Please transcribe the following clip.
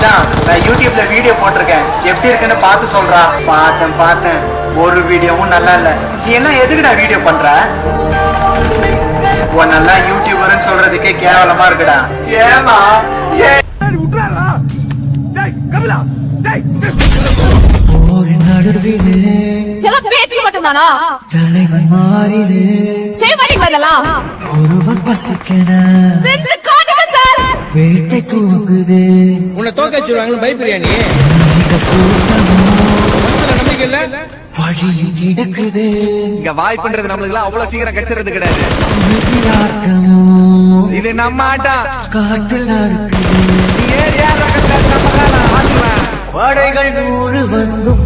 மச்சான், நான் யூடியூப்ல வீடியோ போட்டிருக்கேன், எப்படி இருக்குன்னு பார்த்து சொல்றா. பார்த்தேன், ஒரு வீடியோவும் நல்லா இல்ல. நீ எல்லாம் எதுக்குடா வீடியோ பண்ற? நல்லா யூடியூபர்னு சொல்றதுக்கே கேவலமா இருக்குடா. ஏமா தலைவன் மாறிடு ஒருவன் பசிக்கன வேட்டை தூக்குது. உன்னை தோக்க வச்சிருவாங்க பயப்படுறியா நீ? நம்பிக்கை இல்ல வழி கிடக்குது. இங்க வாய் பண்றது நம்மளுக்கு அவ்வளவு சீக்கிரம் கச்சிறது கிடையாது. இது நம்ம ஆட்டம். காட்டில் நடக்குது. ஏரியா படைகள் 100 வந்தும்